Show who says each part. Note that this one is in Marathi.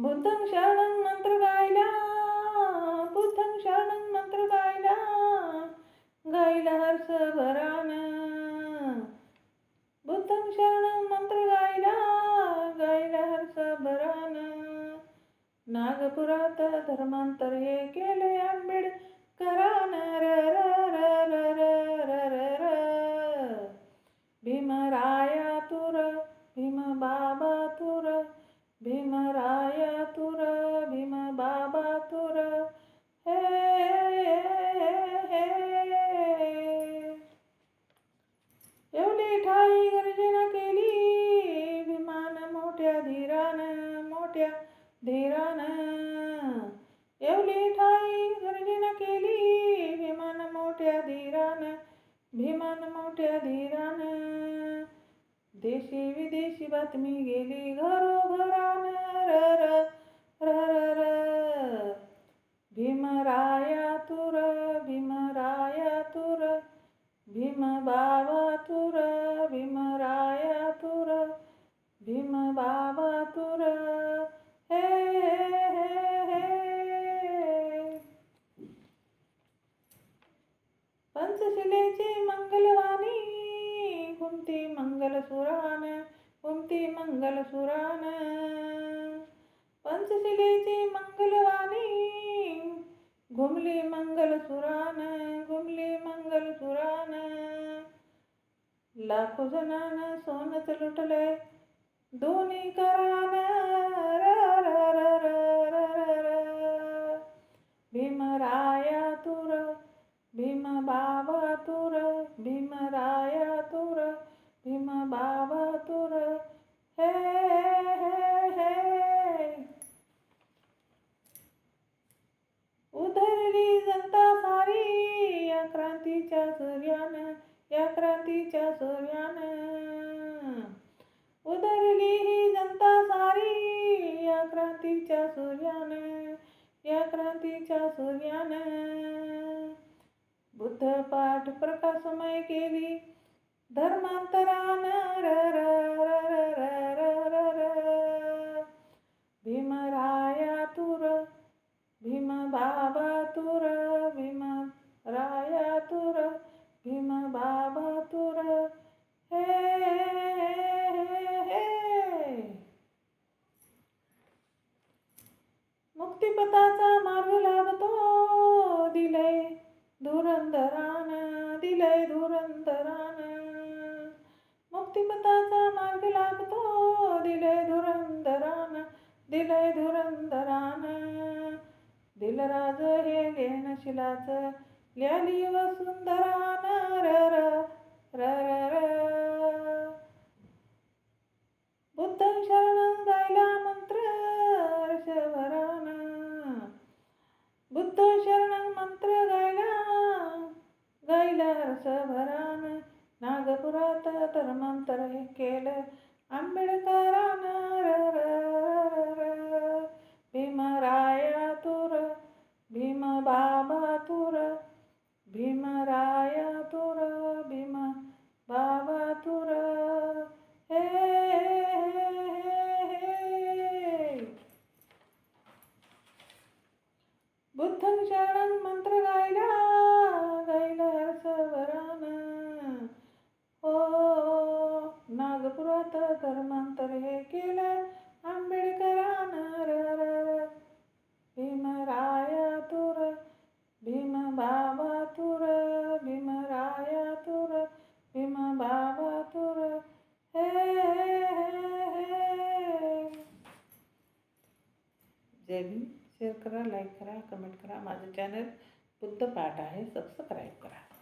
Speaker 1: बुद्धं शरणं मंत्र गायला, बुद्धं शरणं मंत्र गायला, गायला हर्षभरान. बुद्धं शरणं मंत्र गायला, गायला हर्षभरान. नागपुरात धर्मांतर हे केले आंबेडकरान. र र र र र र र र. भीमराया तुर, भीम बाबा तुर, भीमराया तुर, भीम बाबा तुर. हे हे एवढी ठाई गर्जना केली भीमान मोठ्या धीरान, मोठ्या धीरान. एवढी ठाई गर्जना केली भीमान मोठ्या धीरान, भीमान मोठ्या धीरान. देशी विदेशी बातमी गेली घरोघरान. र र र र र. भीमराया तुर, भीमराया तुर, भीम बाबा तुर, भीमराया तुर, भीम बाबा तुर. हे हे हे. पंचशिलेची मंगलवाणी घुमती मंगलसुरान, घुमती मंगलसुरान. पंचशिलेची मंगलवाणी घुमली मंगलसुरान, घुमली मंगलसुरान. लाखो जणांना सोनच लुटले दोन्ही करान. र र र र र र. भीमराया तुर, भीम बाबा तुर, भीमराया तुर, भीम बाबा तुर. हे हे हे. उधळली जनता सारी या क्रांतीच्या सूर्यान, या क्रांतीच्या सूर्यान. उधळली ही जनता सारी या क्रांतीच्या सूर्यान, या क्रांतीच्या सूर्यान. बुद्ध पाठ प्रकाशमय केली धर्मांतरान. र र र र र र र. भीमराया तुर, भीम बाबा तुर, भीमराया तुर, भीम बाबा तुर. हे हे हे. मुक्तिपथाचा मार्ग लाभतो दिलय धुरंधरान, दिलय धुरंधरान. मुक्तिपथाचा मार्ग लाभतो दिलय धुरंधरान, दिलय धुरंधरान. दिलराज हे लेनशिलाच ल्याली वसुंधरान. र र र र र. बुद्धं शरणं गायला मंत्र हर्षभरान. बुद्ध शरणं मंत्र गायला, गायला हर्षभरान. नागपुरात धर्मांतर हे केलं आंबेडकरान. र र र र. भीमराया तुर, भीम बाबा तुर, भीमराया तुर, भीम बाबा तुर. हे हे हे. बुद्धं शरणं मंत्र गायला, गायला हर्षभरान. हो नागपुरात धर्मांतर हे केलं आंबेडकरान. र र र. भीमराया तुर, भीम बाबा तुर, भीमराया तुर, भीम बाबा तुर. हे हे हे. जय भीम. शेअर करा, लाईक करा, कमेंट करा. माझं चॅनल बुद्ध पाठ आहे, सबस्क्राईब करा.